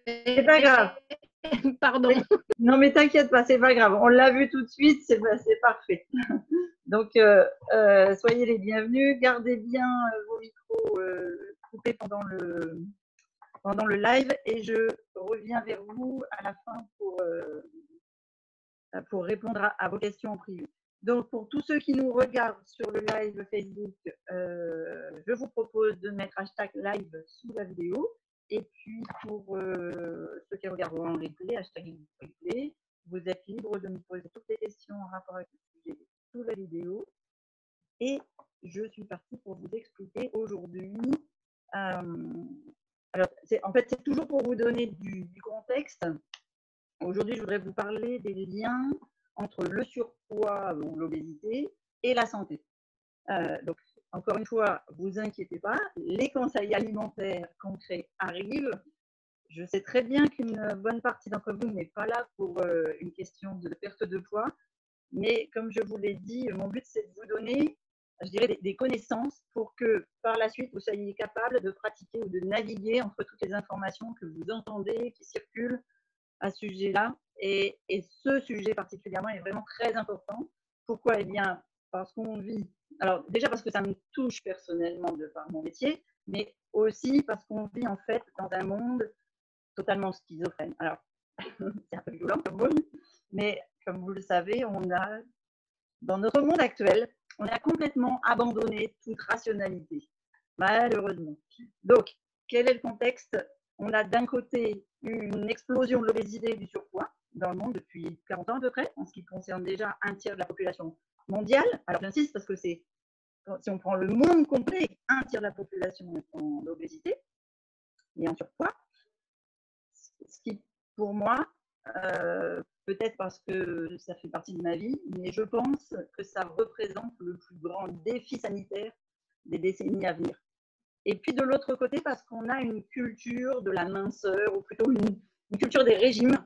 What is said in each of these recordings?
C'est pas grave. Pardon. Non, mais t'inquiète pas, c'est pas grave. On l'a vu tout de suite, c'est parfait. Donc, soyez les bienvenus. Gardez bien vos micros coupés pendant le live et je reviens vers vous à la fin pour répondre à vos questions en privé. Donc, pour tous ceux qui nous regardent sur le live Facebook, je vous propose de mettre hashtag live sous la vidéo. Et puis, pour ceux qui regardent en replay, hashtag replay, vous êtes libre de me poser toutes les questions en rapport avec le sujet sous la vidéo. Et je suis partie pour vous expliquer aujourd'hui. Alors, en fait, c'est toujours pour vous donner du contexte. Aujourd'hui, je voudrais vous parler des liens entre le surpoids ou l'obésité et la santé. Donc, encore une fois, vous inquiétez pas, les conseils alimentaires concrets arrivent. Je sais très bien qu'une bonne partie d'entre vous n'est pas là pour une question de perte de poids, mais comme je vous l'ai dit, mon but c'est de vous donner, je dirais, des connaissances pour que par la suite vous soyez capable de pratiquer ou de naviguer entre toutes les informations que vous entendez, qui circulent à ce sujet-là. Et ce sujet particulièrement est vraiment très important. Pourquoi? Eh bien, parce qu'on vit, alors déjà parce que ça me touche personnellement de par mon métier, mais aussi parce qu'on vit en fait dans un monde totalement schizophrène. Alors, c'est un peu violent comme mot, mais comme vous le savez, dans notre monde actuel, on a complètement abandonné toute rationalité, malheureusement. Donc, quel est le contexte? On a d'un côté une explosion de l'obésité et du surpoids dans le monde depuis 40 ans à peu près, en ce qui concerne déjà un tiers de la population mondiale. Alors j'insiste parce que si on prend le monde complet, un tiers de la population est en obésité et en surpoids. Ce qui, pour moi, peut-être parce que ça fait partie de ma vie, mais je pense que ça représente le plus grand défi sanitaire des décennies à venir. Et puis de l'autre côté, parce qu'on a une culture de la minceur, ou plutôt une culture des régimes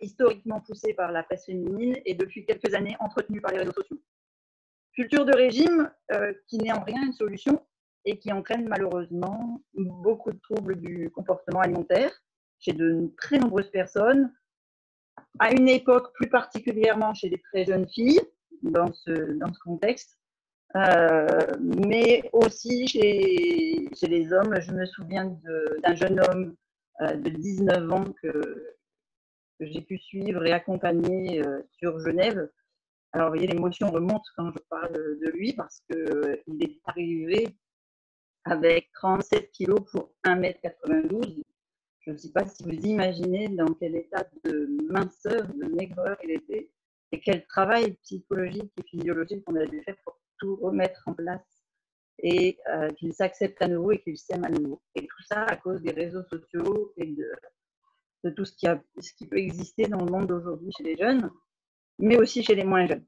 historiquement poussée par la presse féminine et depuis quelques années entretenue par les réseaux sociaux. Culture de régime qui n'est en rien une solution et qui entraîne malheureusement beaucoup de troubles du comportement alimentaire chez de très nombreuses personnes, à une époque plus particulièrement chez les très jeunes filles, dans ce contexte, mais aussi chez les hommes. Je me souviens d'un jeune homme de 19 ans que j'ai pu suivre et accompagner sur Genève. Alors, vous voyez, l'émotion remonte quand je parle de lui parce qu'il est arrivé avec 37 kilos pour 1,92 m. Je ne sais pas si vous imaginez dans quel état de minceur, de maigreur il était et quel travail psychologique et physiologique on a dû faire pour tout remettre en place et qu'il s'accepte à nouveau et qu'il s'aime à nouveau. Et tout ça à cause des réseaux sociaux et de tout ce qui peut exister dans le monde d'aujourd'hui chez les jeunes, mais aussi chez les moins jeunes.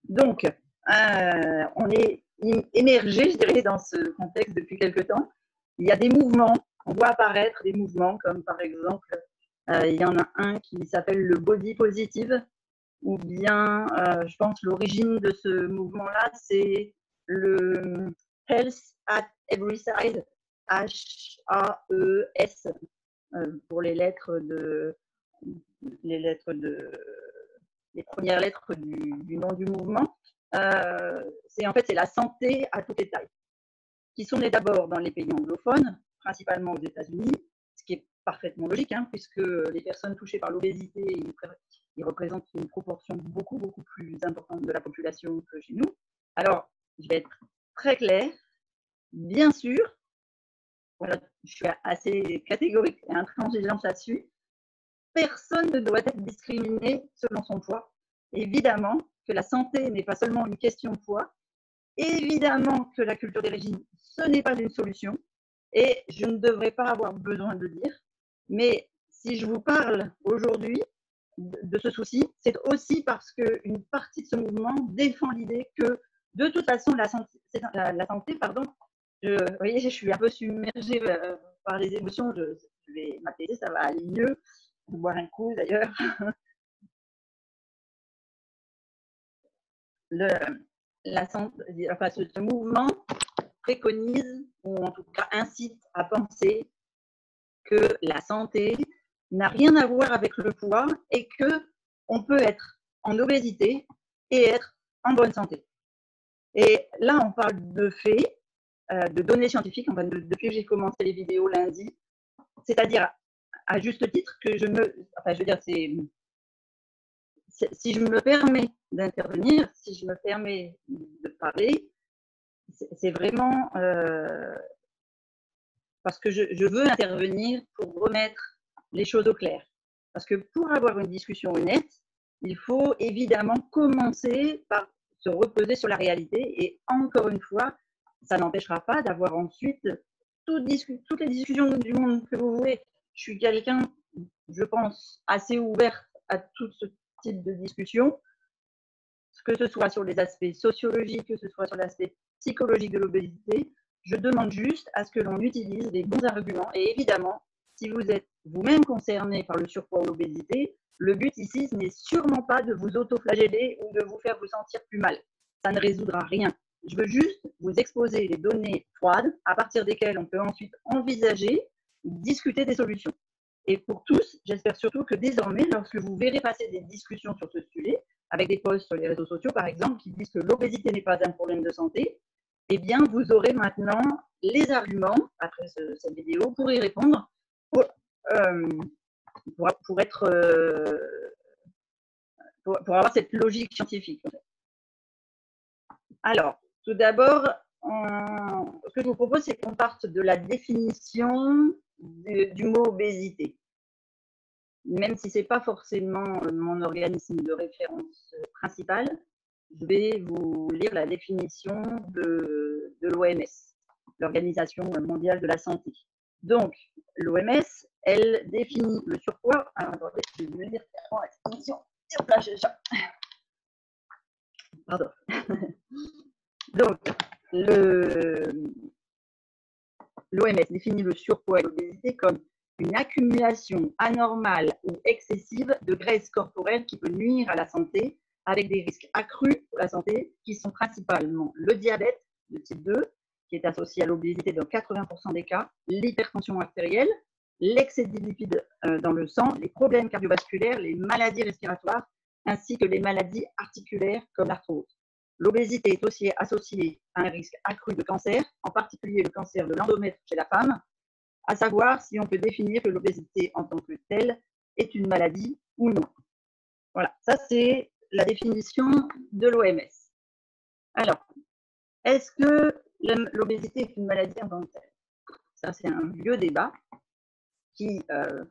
Donc, on est émergé, je dirais, dans ce contexte depuis quelque temps. Il y a des mouvements, on voit apparaître des mouvements comme par exemple, il y en a un qui s'appelle le body positive, ou bien, je pense, l'origine de ce mouvement-là, c'est le Health at Every Size, H-A-E-S, pour les premières lettres du nom du mouvement. C'est la santé à toutes les tailles, qui sont nés d'abord dans les pays anglophones, principalement aux États-Unis, ce qui est parfaitement logique, hein, puisque les personnes touchées par l'obésité, ils représentent une proportion beaucoup, beaucoup plus importante de la population que chez nous. Alors, je vais être très claire, bien sûr, voilà, je suis assez catégorique et intransigeante là-dessus, personne ne doit être discriminé selon son poids. Évidemment que la santé n'est pas seulement une question de poids, évidemment que la culture des régimes, ce n'est pas une solution, et je ne devrais pas avoir besoin de le dire, mais si je vous parle aujourd'hui de ce souci, c'est aussi parce qu'une partie de ce mouvement défend l'idée que, de toute façon, la santé, vous voyez, je suis un peu submergée par les émotions, je vais m'apaiser, ça va aller mieux, boire un coup d'ailleurs. Ce mouvement préconise, ou en tout cas incite à penser que la santé n'a rien à voir avec le poids et qu'on peut être en obésité et être en bonne santé. Et là, on parle de faits, de données scientifiques, enfin, depuis que j'ai commencé les vidéos lundi, c'est-à-dire à juste titre que je veux dire, si je me permets d'intervenir, si je me permets de parler, c'est vraiment parce que je veux intervenir pour remettre les choses au clair. Parce que pour avoir une discussion honnête, il faut évidemment commencer par se reposer sur la réalité. Et encore une fois, ça n'empêchera pas d'avoir ensuite toutes les discussions du monde que vous voulez. Je suis quelqu'un, je pense, assez ouverte à tout ce type de discussion, que ce soit sur les aspects sociologiques, que ce soit sur l'aspect psychologique de l'obésité. Je demande juste à ce que l'on utilise les bons arguments. Et évidemment, si vous êtes vous-même concerné par le surpoids ou l'obésité, le but ici, ce n'est sûrement pas de vous auto-flageller ou de vous faire vous sentir plus mal. Ça ne résoudra rien. Je veux juste vous exposer les données froides à partir desquelles on peut ensuite envisager, discuter des solutions. Et pour tous, j'espère surtout que désormais, lorsque vous verrez passer des discussions sur ce sujet, avec des posts sur les réseaux sociaux, par exemple, qui disent que l'obésité n'est pas un problème de santé, eh bien, vous aurez maintenant les arguments, après cette vidéo, pour y répondre, pour avoir cette logique scientifique. Alors, tout d'abord, ce que je vous propose, c'est qu'on parte de la définition du mot obésité. Même si ce n'est pas forcément mon organisme de référence principal, je vais vous lire la définition de l'OMS, l'Organisation mondiale de la santé. Donc, l'OMS, elle définit le surpoids. Alors, attendez, je vais vous lire la définition. Pardon. Donc, l'OMS définit le surpoids et l'obésité comme une accumulation anormale ou excessive de graisse corporelle qui peut nuire à la santé, avec des risques accrus pour la santé, qui sont principalement le diabète de type 2, qui est associé à l'obésité dans 80% des cas, l'hypertension artérielle, l'excès de lipides dans le sang, les problèmes cardiovasculaires, les maladies respiratoires, ainsi que les maladies articulaires comme l'arthrose. L'obésité est aussi associée à un risque accru de cancer, en particulier le cancer de l'endomètre chez la femme, à savoir si on peut définir que l'obésité en tant que telle est une maladie ou non. Voilà, ça c'est la définition de l'OMS. Alors, est-ce que l'obésité est une maladie en tant que telle? Ça c'est un vieux débat qui, je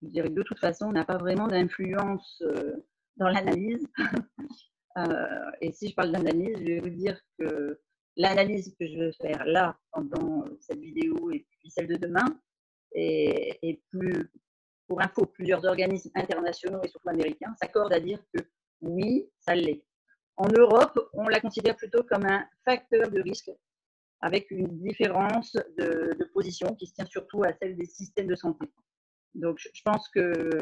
dirais de toute façon, n'a pas vraiment d'influence dans l'analyse. Et si je parle d'analyse, je vais vous dire que l'analyse que je vais faire là, pendant cette vidéo et puis celle de demain, est plus, pour info, plusieurs organismes internationaux et surtout américains s'accordent à dire que oui, ça l'est. En Europe, on la considère plutôt comme un facteur de risque, avec une différence de position qui se tient surtout à celle des systèmes de santé. Donc, je pense que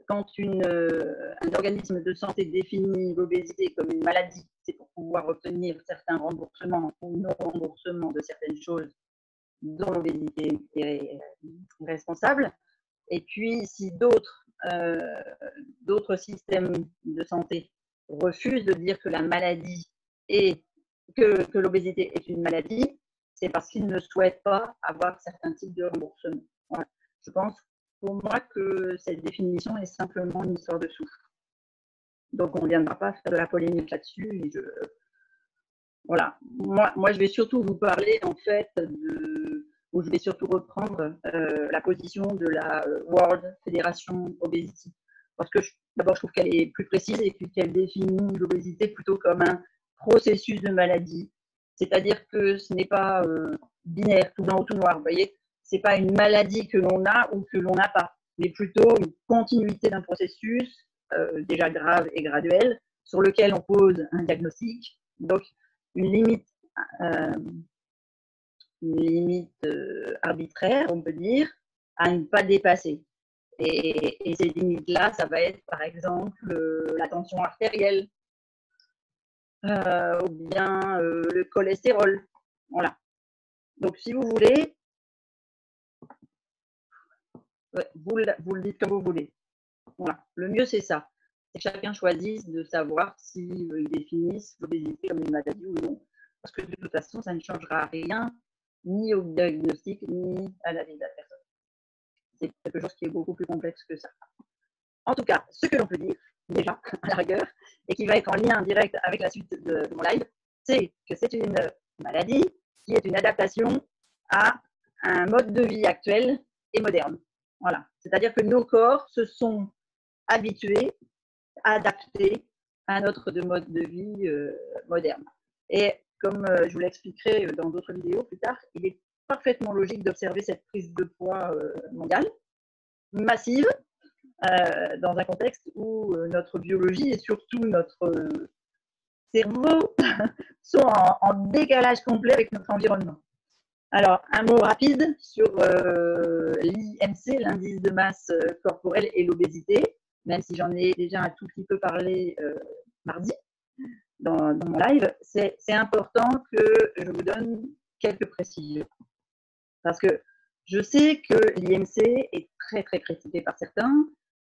quand un organisme de santé définit l'obésité comme une maladie, c'est pour pouvoir obtenir certains remboursements ou non-remboursements de certaines choses dont l'obésité est responsable. Et puis, si d'autres systèmes de santé refusent de dire que la maladie que l'obésité est une maladie, c'est parce qu'ils ne souhaitent pas avoir certains types de remboursement. Voilà. Je pense pour moi que cette définition est simplement une histoire de souffle. Donc, on ne viendra pas faire de la polémique là-dessus. Voilà. Moi, je vais surtout vous parler, en fait, où je vais surtout reprendre la position de la World Federation Obesity. Parce que d'abord, je trouve qu'elle est plus précise et qu'elle définit l'obésité plutôt comme un processus de maladie. C'est-à-dire que ce n'est pas binaire, tout blanc ou tout noir. Vous voyez, ce n'est pas une maladie que l'on a ou que l'on n'a pas, mais plutôt une continuité d'un processus déjà grave et graduel, sur lequel on pose un diagnostic. Donc, une limite arbitraire, on peut dire, à ne pas dépasser. Et ces limites-là, ça va être par exemple la tension artérielle ou bien le cholestérol. Voilà. Donc, si vous voulez, Ouais, vous le dites comme vous voulez. Voilà. Le mieux, c'est ça. C'est que chacun choisisse de savoir s'il définisse l'obésité comme une maladie ou non. Parce que de toute façon, ça ne changera rien, ni au diagnostic, ni à la vie de la personne. C'est quelque chose qui est beaucoup plus complexe que ça. En tout cas, ce que l'on peut dire, déjà, à la rigueur, et qui va être en lien direct avec la suite de mon live, c'est que c'est une maladie qui est une adaptation à un mode de vie actuel et moderne. Voilà. C'est-à-dire que nos corps se sont habitués, adaptés à notre mode de vie moderne. Et comme je vous l'expliquerai dans d'autres vidéos plus tard, il est parfaitement logique d'observer cette prise de poids mondiale, massive, dans un contexte où notre biologie et surtout notre cerveau sont en décalage complet avec notre environnement. Alors, un mot rapide sur l'IMC, l'indice de masse corporelle et l'obésité, même si j'en ai déjà un tout petit peu parlé mardi dans mon live, c'est important que je vous donne quelques précisions. Parce que je sais que l'IMC est très, très critiqué par certains,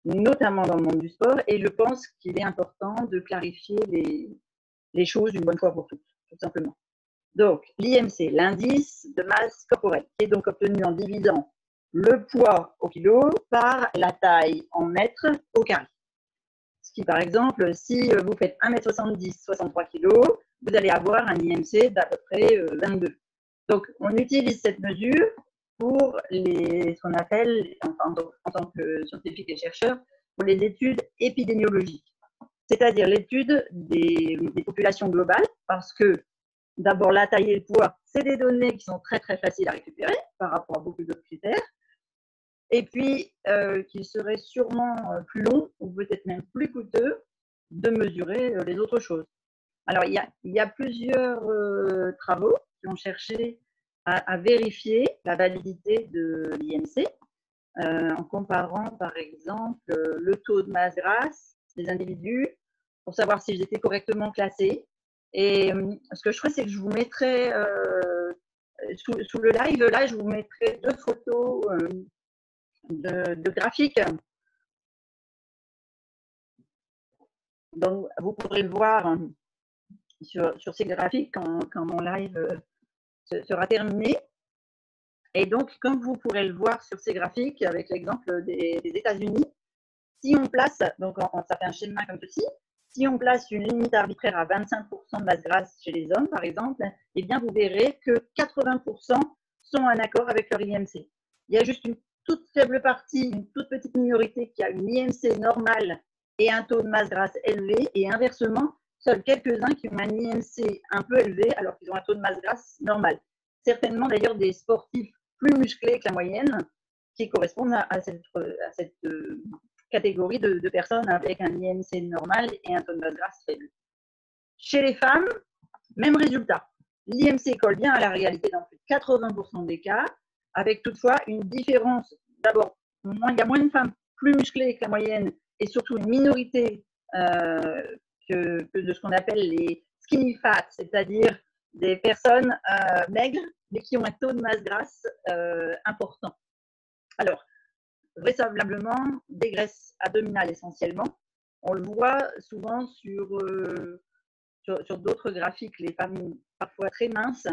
notamment dans le monde du sport, et je pense qu'il est important de clarifier les choses d'une bonne fois pour toutes, tout simplement. Donc, l'IMC, l'indice de masse corporelle, qui est donc obtenu en divisant le poids au kilo par la taille en mètres au carré. Ce qui, par exemple, si vous faites 1m70, 63 kg, vous allez avoir un IMC d'à peu près 22. Donc, on utilise cette mesure pour ce qu'on appelle, en tant que scientifique et chercheur, pour les études épidémiologiques, c'est-à-dire l'étude des populations globales, parce que d'abord la taille et le poids, c'est des données qui sont très très faciles à récupérer par rapport à beaucoup d'autres critères, et puis qu'il serait sûrement plus long ou peut-être même plus coûteux de mesurer les autres choses. Alors il y a plusieurs travaux qui ont cherché à vérifier la validité de l'IMC en comparant par exemple le taux de masse grasse des individus pour savoir s'ils étaient correctement classés. Et ce que je ferai, c'est que je vous mettrai sous le live, là, je vous mettrai deux photos de graphiques. Donc, vous pourrez le voir sur ces graphiques quand mon live sera terminé. Et donc, comme vous pourrez le voir sur ces graphiques, avec l'exemple des États-Unis, si on place, donc ça fait un schéma comme ceci, si on place une limite arbitraire à 25% de masse grasse chez les hommes, par exemple, eh bien, vous verrez que 80% sont en accord avec leur IMC. Il y a juste une toute faible partie, une toute petite minorité qui a une IMC normale et un taux de masse grasse élevé, et inversement, seuls quelques-uns qui ont un IMC un peu élevé alors qu'ils ont un taux de masse grasse normal. Certainement d'ailleurs des sportifs plus musclés que la moyenne qui correspondent à cette catégorie de personnes avec un IMC normal et un taux de masse grasse faible. Chez les femmes, même résultat. L'IMC colle bien à la réalité dans plus de 80% des cas, avec toutefois une différence. D'abord, il y a moins de femmes plus musclées que la moyenne et surtout une minorité que de ce qu'on appelle les skinny fat, c'est-à-dire des personnes maigres mais qui ont un taux de masse grasse important. Alors, vraisemblablement des graisses abdominales essentiellement. On le voit souvent sur d'autres graphiques. Les femmes parfois très minces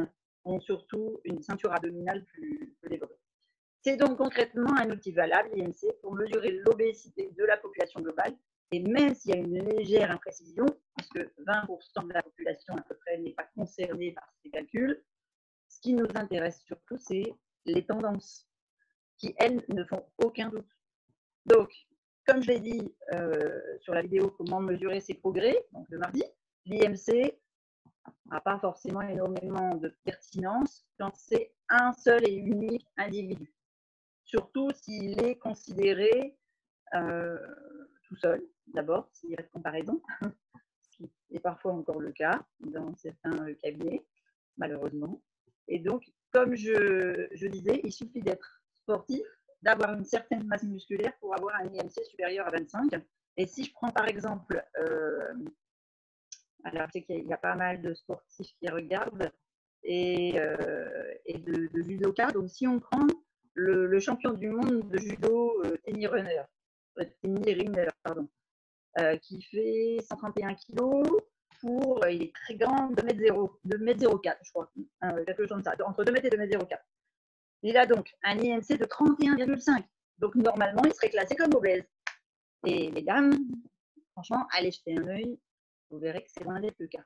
ont surtout une ceinture abdominale plus développée. C'est donc concrètement un outil valable, l'IMC, pour mesurer l'obésité de la population globale. Et même s'il y a une légère imprécision, puisque 20% de la population à peu près n'est pas concernée par ces calculs, ce qui nous intéresse surtout, c'est les tendances qui, elles, ne font aucun doute. Donc, comme je l'ai dit sur la vidéo comment mesurer ses progrès, donc le mardi, l'IMC n'a pas forcément énormément de pertinence quand c'est un seul et unique individu. Surtout s'il est considéré tout seul, d'abord, s'il y a de comparaison, ce qui est parfois encore le cas dans certains cabinets, malheureusement. Et donc, comme je disais, il suffit d'être sportif, d'avoir une certaine masse musculaire pour avoir un IMC supérieur à 25. Et si je prends par exemple, alors je sais qu'il y a pas mal de sportifs qui regardent, et de judoka, donc si on prend le champion du monde de judo, Tenny Riner, pardon, qui fait 131 kilos pour, il est très grand, 2m04, je crois, quelque chose comme ça, entre 2 m et 2m04. Il a donc un IMC de 31,5. Donc normalement, il serait classé comme obèse. Et mesdames, franchement, allez jeter un œil, vous verrez que c'est loin d'être le cas.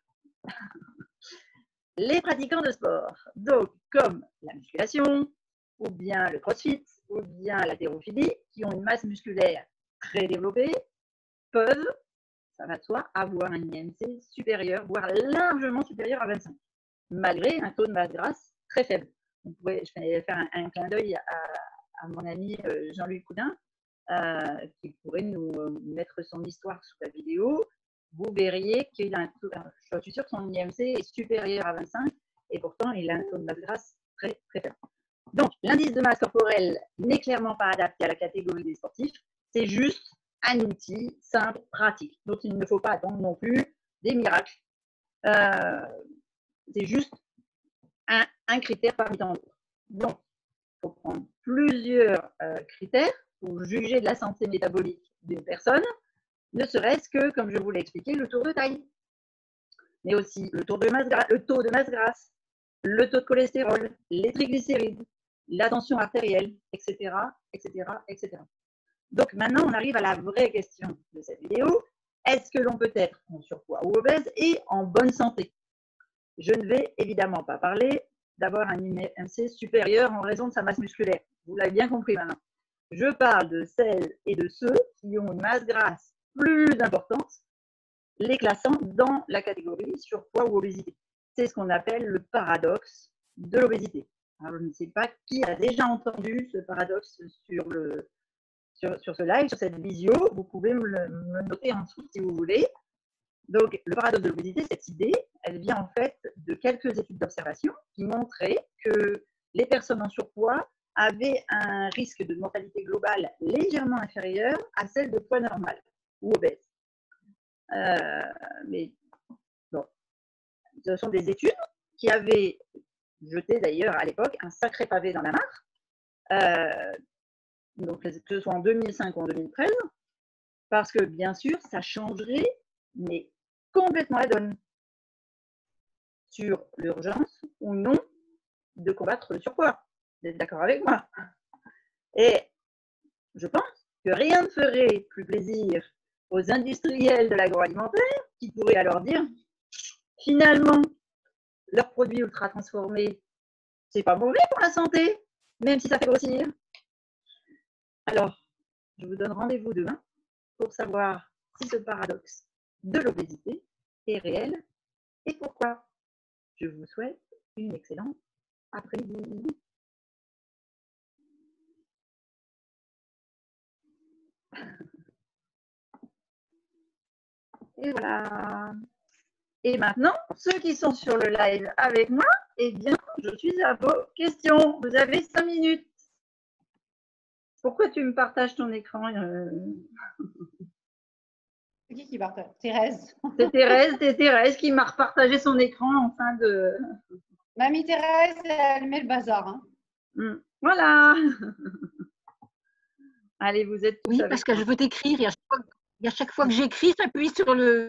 Les pratiquants de sport, donc comme la musculation, ou bien le crossfit, ou bien l'haltérophilie, qui ont une masse musculaire très développée, peuvent, ça va de soi, avoir un IMC supérieur, voire largement supérieur à 25, malgré un taux de masse grasse très faible. Je vais faire un clin d'œil à mon ami Jean-Louis Coudin, qui pourrait nous mettre son histoire sous la vidéo. Vous verriez qu'il a un taux, je suis sûre que son IMC est supérieur à 25 et pourtant il a un taux de masse grasse très, très faible. Donc, l'indice de masse corporelle n'est clairement pas adapté à la catégorie des sportifs. C'est juste un outil simple, pratique. Donc, il ne faut pas attendre non plus des miracles. C'est juste un critère parmi tant d'autres. Donc, il faut prendre plusieurs critères pour juger de la santé métabolique d'une personne, ne serait-ce que, comme je vous l'ai expliqué, le tour de taille, mais aussi le taux de masse grasse, le taux de cholestérol, les triglycérides, la tension artérielle, etc., etc., etc. Donc maintenant, on arrive à la vraie question de cette vidéo. Est-ce que l'on peut être en surpoids ou obèse et en bonne santé? Je ne vais évidemment pas parler d'avoir un IMC supérieur en raison de sa masse musculaire. Vous l'avez bien compris maintenant. Je parle de celles et de ceux qui ont une masse grasse plus importante, les classant dans la catégorie surpoids ou obésité. C'est ce qu'on appelle le paradoxe de l'obésité. Alors, je ne sais pas qui a déjà entendu ce paradoxe sur ce live, sur cette visio. Vous pouvez me le noter en dessous si vous voulez. Donc, le paradoxe de l'obésité, cette idée, elle vient en fait de quelques études d'observation qui montraient que les personnes en surpoids avaient un risque de mortalité globale légèrement inférieur à celle de poids normal ou obèse. Mais bon, ce sont des études qui avaient jeté d'ailleurs à l'époque un sacré pavé dans la mare, donc que ce soit en 2005 ou en 2013, parce que bien sûr, ça changerait, mais complètement la donne sur l'urgence ou non de combattre le surpoids. Vous êtes d'accord avec moi? Et je pense que rien ne ferait plus plaisir aux industriels de l'agroalimentaire qui pourraient alors dire finalement, leurs produits ultra transformés, c'est pas mauvais pour la santé, même si ça fait grossir. Alors, je vous donne rendez-vous demain pour savoir si ce paradoxe de l'obésité est réel et pourquoi. Je vous souhaite une excellente après-midi. Et voilà. Et maintenant, ceux qui sont sur le live avec moi, eh bien, je suis à vos questions. Vous avez 5 minutes. Pourquoi tu me partages ton écran? C'est qui partage? Thérèse. C'est Thérèse qui m'a repartagé son écran en fin de... Mamie Thérèse, elle met le bazar. Hein. Voilà. Allez, vous êtes tous Oui, avec parce que je veux t'écrire et à chaque fois que j'écris, j'appuie sur le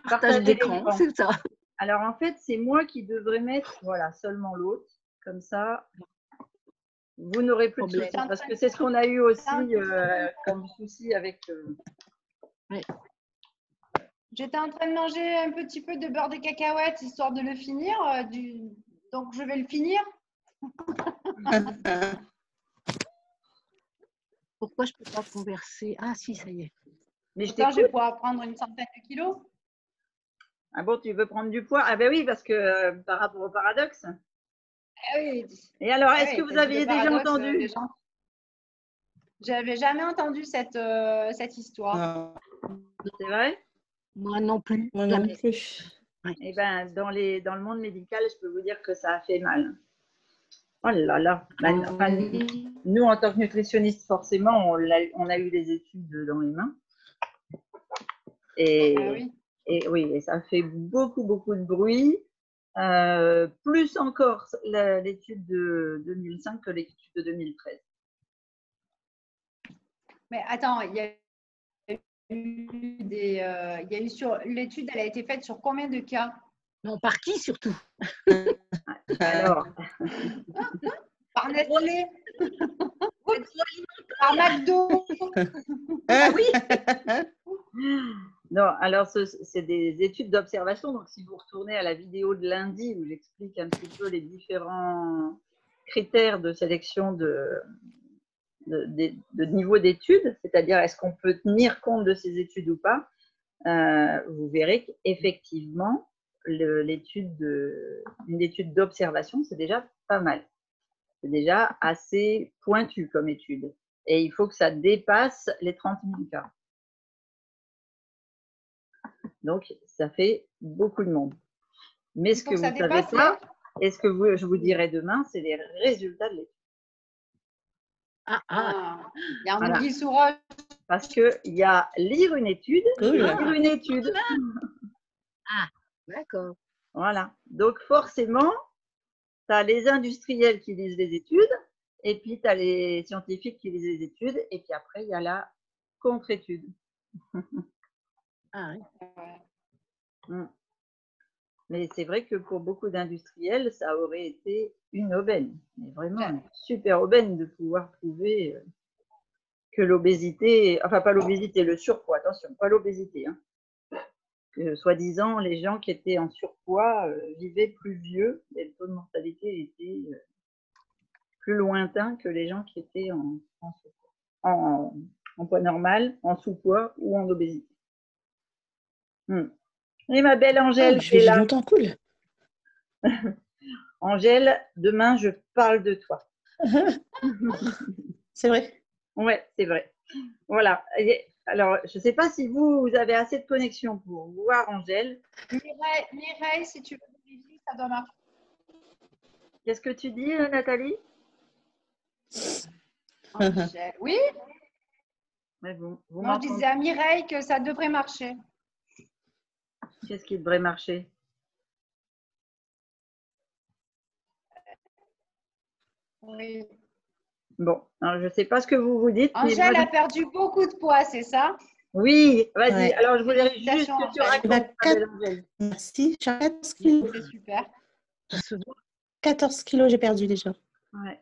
partage d'écran, c'est ça. Alors en fait, c'est moi qui devrais mettre, voilà, seulement l'autre, comme ça, vous n'aurez plus de soucis, parce que c'est ce qu'on a eu aussi comme souci avec... Oui. J'étais en train de manger un petit peu de beurre de cacahuète, histoire de le finir, donc je vais le finir. Pourquoi je ne peux pas converser? Ah si, ça y est. Mais je vais pouvoir prendre une centaine de kilos. Ah bon, tu veux prendre du poids? Ah ben oui, parce que par rapport au paradoxe. Ah oui. Et alors, est-ce que vous aviez déjà entendu? J'avais jamais entendu cette histoire. C'est vrai? Moi non plus. Moi non plus. Ouais. Eh ben, dans le monde médical, je peux vous dire que ça a fait mal. Oh là là. Enfin, nous, en tant que nutritionnistes, forcément, on a eu des études dans les mains. Et, ah oui. Et oui, et ça fait beaucoup, beaucoup de bruit. plus encore l'étude de 2005 que l'étude de 2013. Mais attends, il y a eu sur l'étude, elle a été faite sur combien de cas? Non, par qui surtout? Alors, Par Nestlé? Par McDo? Ah oui. non, alors c'est des études d'observation. Donc, si vous retournez à la vidéo de lundi où j'explique un petit peu les différents critères de sélection de niveau d'études, c'est-à-dire est-ce qu'on peut tenir compte de ces études ou pas, vous verrez qu'effectivement, une étude d'observation, c'est déjà pas mal. C'est déjà assez pointu comme étude. Et il faut que ça dépasse les 30 000 cas. Donc, ça fait beaucoup de monde. Mais ce que vous ne savez pas, et ce que je vous dirai demain, c'est les résultats de l'étude. Il y a un anguille sous roche. Parce qu'il y a lire une étude, lire une étude. Ah, d'accord. Voilà. Donc, forcément, tu as les industriels qui lisent les études, et puis tu as les scientifiques qui lisent les études, et puis après, il y a la contre-étude. Ah, oui. Mais c'est vrai que pour beaucoup d'industriels, ça aurait été une aubaine, mais vraiment une super aubaine de pouvoir prouver que l'obésité, enfin pas l'obésité, le surpoids, attention, pas l'obésité, hein, que soi-disant les gens qui étaient en surpoids vivaient plus vieux et le taux de mortalité était plus lointain que les gens qui étaient en poids normal, en sous-poids ou en obésité. Et ma belle Angèle, je fais longtemps, cool. Angèle, demain, je parle de toi. C'est vrai. Ouais, c'est vrai. Voilà. Alors, je ne sais pas si vous avez assez de connexion pour voir Angèle. Mireille, si tu veux vérifier, ça doit marcher. Qu'est-ce que tu dis, Nathalie? Angèle. Oui? Mais vous non, je disais à Mireille que ça devrait marcher. Qu'est-ce qui devrait marcher? Oui. Bon, alors je ne sais pas ce que vous vous dites. Angèle a perdu beaucoup de poids, c'est ça? Oui, vas-y. Ouais. Alors, je voulais juste que tu racontes. Merci, j'ai 14 kilos. C'est super. 14 kilos, j'ai perdu déjà. Ouais.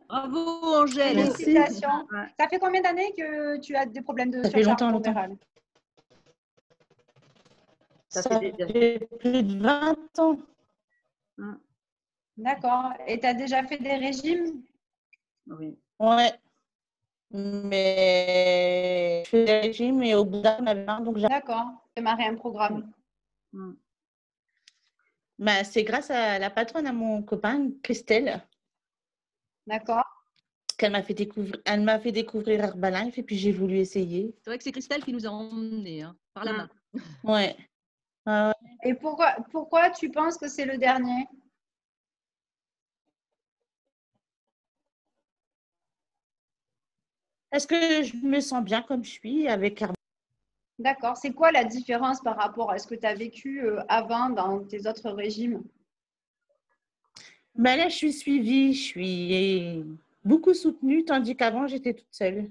Bravo, Angèle. Félicitations. Ça fait combien d'années que tu as des problèmes de surcharge pondérale? Ça fait plus de 20 ans. D'accord. Et tu as déjà fait des régimes? Oui. Ouais. Mais je fais des régimes et au bout d'un an, donc j'ai. D'accord. Démarrer un programme. Bah, c'est grâce à la patronne à mon copain, Christelle. D'accord. Elle m'a fait découvrir Herbalife et puis j'ai voulu essayer. C'est vrai que c'est Christelle qui nous a emmenés par la main. Ouais. Et pourquoi tu penses que c'est le dernier? Parce que je me sens bien comme je suis avec Herbalife. D'accord. C'est quoi la différence par rapport à ce que tu as vécu avant dans tes autres régimes? Ben là, je suis suivie, je suis beaucoup soutenue, tandis qu'avant, j'étais toute seule.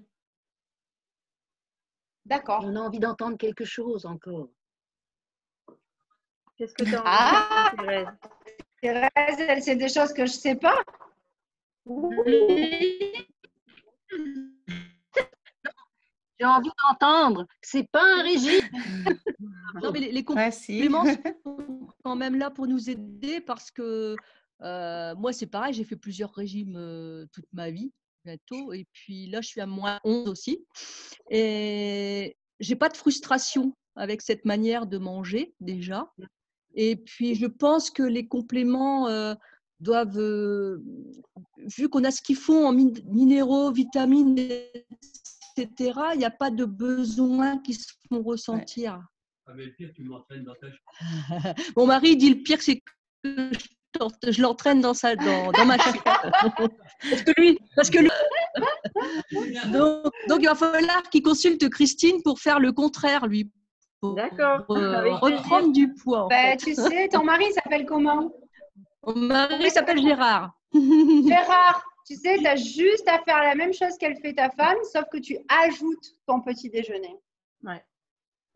D'accord. On a envie d'entendre quelque chose encore. Qu'est-ce que tu as envie de dire, Thérèse? Thérèse, c'est des choses que je ne sais pas. J'ai envie d'entendre. C'est pas un régime. Non, mais les compléments sont quand même là pour nous aider parce que moi, c'est pareil, j'ai fait plusieurs régimes toute ma vie, bientôt. Et puis là, je suis à moins 11 aussi. Et j'ai pas de frustration avec cette manière de manger déjà. Et puis, je pense que les compléments doivent, vu qu'on a ce qu'ils font en minéraux, vitamines, etc., il n'y a pas de besoin qui se font ressentir. Ah, mais le pire, tu m'entraînes dans ta chambre. Mon mari dit le pire, c'est que je l'entraîne dans ma chute. Parce que lui, donc il va falloir qu'il consulte Christine pour faire le contraire, lui, D'accord. Avec plaisir. reprendre du poids. En fait. Tu sais, ton mari s'appelle comment? Mon mari s'appelle Gérard. Gérard, tu sais, tu as juste à faire la même chose qu'elle fait ta femme, sauf que tu ajoutes ton petit déjeuner. Ouais.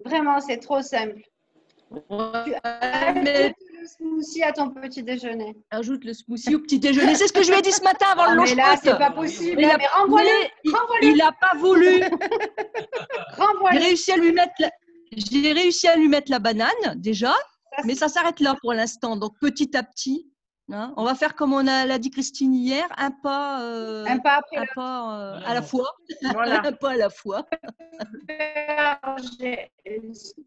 Vraiment, c'est trop simple. Tu ajoutes le smoothie à ton petit déjeuner. Ajoute le smoothie au petit déjeuner. C'est ce que je lui ai dit ce matin avant le Mais là, c'est lunch-cote. pas possible. Mais Mais renvoie-le. Renvoie-le. Il n'a pas voulu. Renvoie-le. J'ai réussi à lui mettre la banane déjà, mais ça s'arrête là pour l'instant. Donc petit à petit, hein, on va faire comme on l'a dit Christine hier, un pas après un pas à la fois. Voilà. Un pas à la fois. Ce que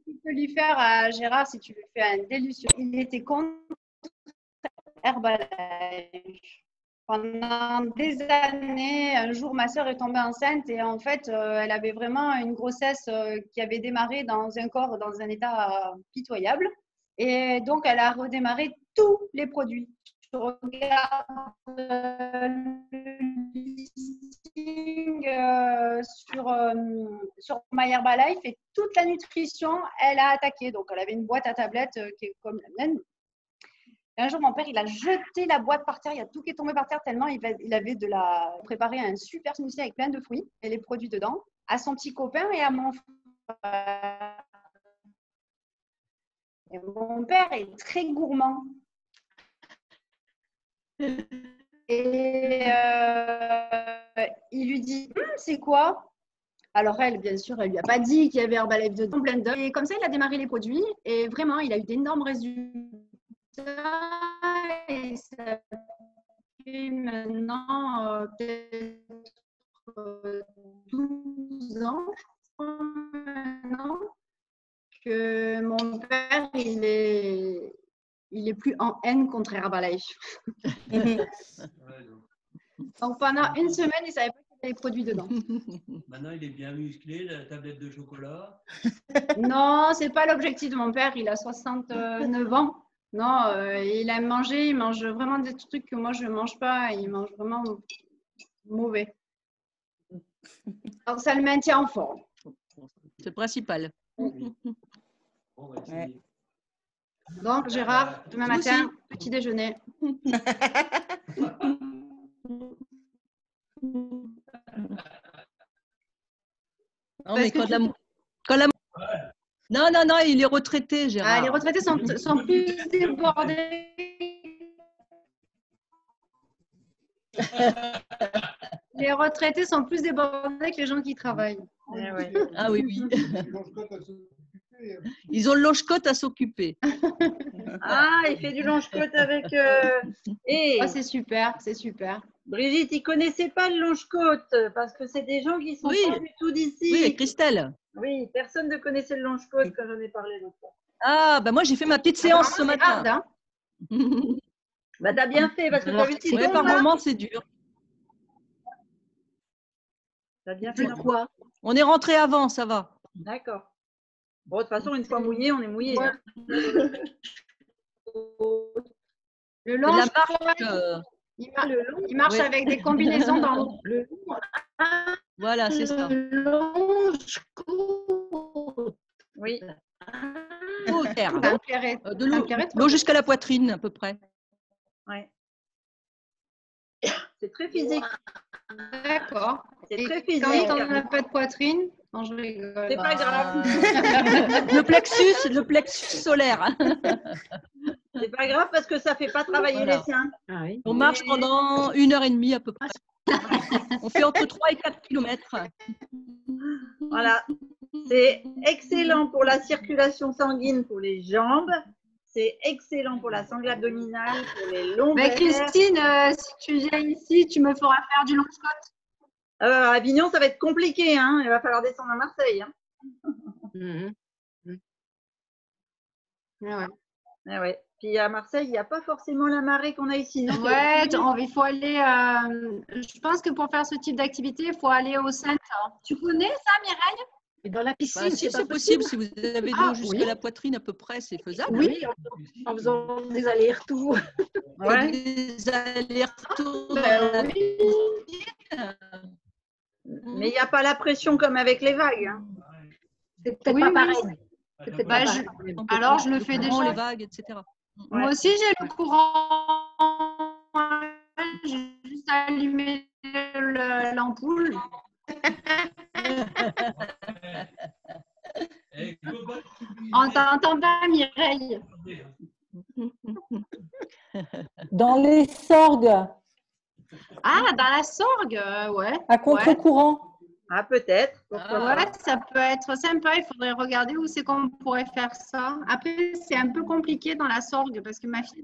tu peux lui faire à Gérard, si tu lui fais un délicieux, il était contre Herbalife. Pendant des années, un jour, ma sœur est tombée enceinte et en fait, elle avait vraiment une grossesse qui avait démarré dans un corps, dans un état pitoyable. Et donc, elle a redémarré tous les produits. Je regarde le listing sur My Herbalife et toute la nutrition, elle a attaqué. Donc, elle avait une boîte à tablettes qui est comme la mienne. Et un jour, mon père, il a jeté la boîte par terre. Il y a tout qui est tombé par terre tellement il avait préparé un super smoothie avec plein de fruits et les produits dedans à son petit copain et à mon frère. Et mon père est très gourmand. Et il lui dit c'est quoi? Alors elle, bien sûr, elle lui a pas dit qu'il y avait Herbalife dedans, Blender. Et comme ça, il a démarré les produits et vraiment, il a eu d'énormes résultats. Et ça fait maintenant peut-être 12 ans, maintenant, que mon père, il est plus en haine contre Herbalife. Donc pendant une semaine, il ne savait pas qu'il y avait des produits dedans. Maintenant, il est bien musclé, la tablette de chocolat. Non, ce n'est pas l'objectif de mon père. Il a 69 ans. Non, il aime manger. Il mange vraiment des trucs que moi, je ne mange pas. Il mange vraiment mauvais. Donc, ça le maintient en forme. C'est le principal. Oui. On va essayer. Donc, Gérard, demain matin, petit déjeuner. Non, mais non, il est retraité, Gérard. Ah, les retraités sont plus débordés. Les retraités sont plus débordés que les gens qui travaillent. Ouais. Ah oui, oui. Ils ont le longe-côte à s'occuper. Ah, il fait du longe-côte avec… Oh, c'est super, c'est super. Brigitte, ils ne connaissaient pas le longe-côte parce que c'est des gens qui sont pas du tout d'ici. Oui, Christelle. Oui, personne ne connaissait le longe-côte quand j'en ai parlé l'autre fois. Ah, bah moi j'ai fait ma petite séance ce matin. Hard, hein. Bah, t'as bien fait parce que t'as vu Oui, par moment c'est dur. T'as bien fait. Quoi? On est rentré avant, ça va. D'accord. Bon, de toute façon, une fois mouillé, on est mouillé. Ouais. Hein. Le C'est la longe, marque. il marche avec des combinaisons dans l'eau. Voilà, c'est ça. Oui. De l'eau jusqu'à la poitrine à peu près. Ouais. C'est très physique. D'accord. C'est très physique. Quand on n'a pas de poitrine, non, je rigole. C'est pas grave. Le plexus solaire. C'est pas grave parce que ça fait pas travailler les seins. Ah oui. On marche pendant 1h30 à peu près. On fait entre 3 et 4 km. Voilà. C'est excellent pour la circulation sanguine pour les jambes. C'est excellent pour la sangle abdominale, pour les lombaires. Mais Christine, si tu viens ici, tu me feras faire du longe-côte. À Avignon, ça va être compliqué. Hein. Il va falloir descendre à Marseille. Hein. Ouais. Ah ouais. Puis à Marseille, il n'y a pas forcément la marée qu'on a ici. Non, ouais, il faut aller. Je pense que pour faire ce type d'activité, il faut aller au centre. Tu connais ça, Mireille? Et dans la piscine, Bah, si c'est possible, si vous avez de l'eau jusqu'à la poitrine à peu près, c'est faisable. Oui, en faisant des allers-retours. Ouais. Des allers-retours. Mais il n'y a pas la pression comme avec les vagues. Hein. C'est peut-être pas pareil. C'est peut-être Bah, pas je- mal, quand même. Alors, je le fais courant, déjà. les vagues, etc. Moi aussi, j'ai le courant. J'ai juste allumé l'ampoule. Eh, Global Citizen, On t'entend pas, Mireille. Dans les sorgues, Ah, dans la sorgue, ouais. à contre-courant. Ah, peut-être. Pourquoi pas. Ouais, ça peut être sympa. Il faudrait regarder où c'est qu'on pourrait faire ça. Après, c'est un peu compliqué dans la sorgue parce que ma fille,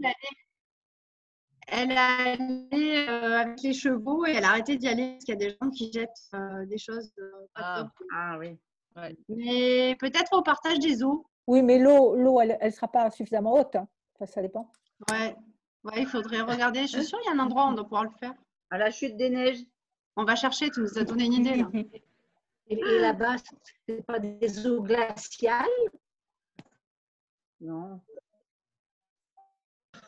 elle allait avec les chevaux et elle a arrêté d'y aller parce qu'il y a des gens qui jettent des choses pas top. Ah oui. Mais peut-être au partage des eaux. Oui, mais l'eau, elle ne sera pas suffisamment haute, hein. Enfin, ça dépend. Ouais. Ouais, il faudrait regarder. Je suis sûre qu'il y a un endroit où on doit pouvoir le faire. À la chute des neiges. On va chercher. Tu nous as donné une idée là. Et là-bas, ce n'est pas des eaux glaciales? Non.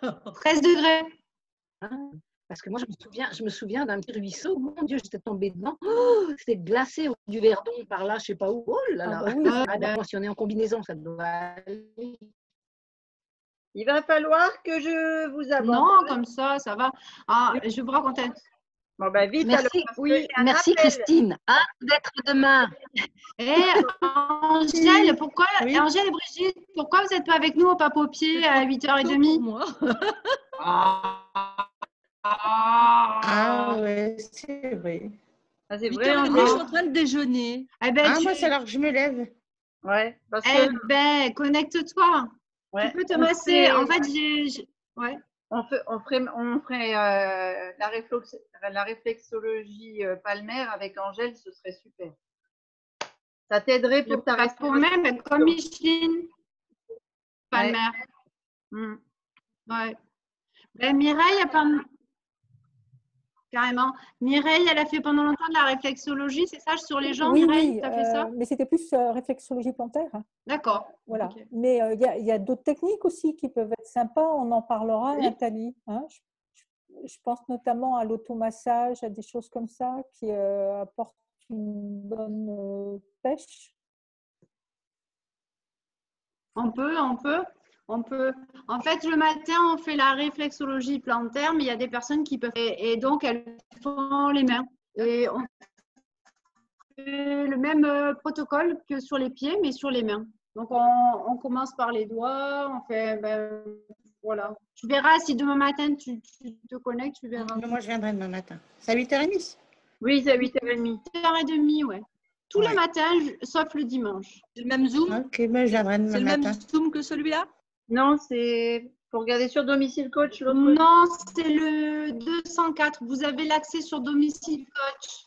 13 degrés. Hein, parce que moi, je me souviens d'un petit ruisseau. Mon Dieu, j'étais tombée dedans. Oh, c'était glacé au du Verdon, par là, je ne sais pas où. Oh là là. Ah bah oui. Ah, d'accord, si on est en combinaison, ça doit aller. Il va falloir que je vous aborde. Non, comme ça va. Ah, je vais vous raconter. Bon, ben vite alors. Merci, parce que oui, j'ai un merci appel. Christine. Ah, peut-être demain. Et Angèle, Oui. Angèle et Brigitte, pourquoi vous n'êtes pas avec nous au Pape-au-Pied à Pour 8h30? moi. Ah ouais, c'est vrai. Ah, c'est 8h30, vrai, je suis Angèle. en train de déjeuner. Eh ben, Ah, moi, c'est l'heure que je me lève. Ouais, parce eh que ben, connecte-toi. ouais, Tu peux te on masser. fait- En fait, ouais. on ferait la réflexologie palmaire avec Angèle, ce serait super. Ça t'aiderait pour ta Pas pour même, mais comme Micheline. Pas Ouais. le maire. Hmm. Ouais. Ben, Mireille, carrément. Mireille, elle a fait pendant longtemps de la réflexologie, c'est ça, sur les gens, Oui, Mireille, oui, tu as fait ça? mais c'était plus réflexologie plantaire. D'accord. Voilà. Ok. Mais il y a d'autres techniques aussi qui peuvent être sympas. On en parlera, Oui. Nathalie. Hein. Je pense notamment à l'automassage, à des choses comme ça qui apportent une bonne pêche. On peut. En fait, le matin, on fait la réflexologie plantaire, mais il y a des personnes qui peuvent. Et donc, elles font les mains. Et on fait le même protocole que sur les pieds, mais sur les mains. Donc, on commence par les doigts, on fait. Ben, voilà. Tu verras si demain matin tu te connectes, tu verras. Moi, je viendrai demain matin. C'est à 8h30? Oui, c'est à 8h30. 8h30, ouais. Tous les Ouais. matins, sauf le dimanche. C'est le même Zoom? Ok, moi, je viendrai C'est demain le même matin. Zoom que celui-là? Non, c'est pour regarder sur Domicile Coach. l'autre. Non, c'est le 204. Vous avez l'accès sur Domicile Coach.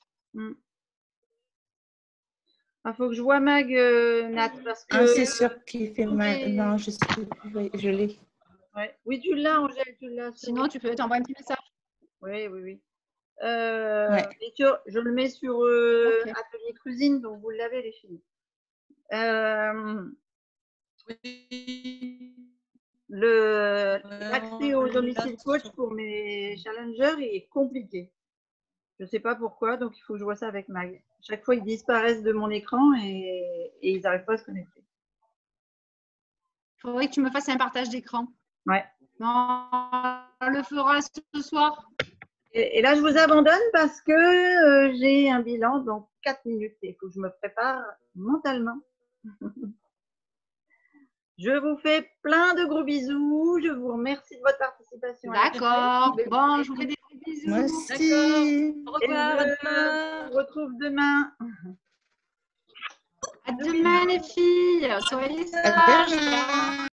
Il faut que je vois Mag, Nat, parce que. Ah, c'est sûr qu'il fait mal. Et- Non, je sais plus. Je l'ai. Ouais. Oui, tu l'as, Angèle, tu l'as. Sinon, tu peux t'envoyer un petit message. Oui, oui, oui. Ouais. Et je le mets sur Ok. Atelier Cuisine, donc vous l'avez, les filles. L'accès au Domicile Coach pour mes challengers est compliqué. Je ne sais pas pourquoi, donc il faut que je vois ça avec Mag. Chaque fois, ils disparaissent de mon écran et ils n'arrivent pas à se connecter. Il faudrait que tu me fasses un partage d'écran. Ouais. On le fera ce soir. Et là, je vous abandonne parce que j'ai un bilan dans 4 minutes et il faut que je me prépare mentalement. Je vous fais plein de gros bisous. Je vous remercie de votre participation. D'accord. Bon, je vous fais des gros bisous. Moi aussi. Au revoir, à demain. On se retrouve demain. À demain, les filles. Soyez À sages. demain.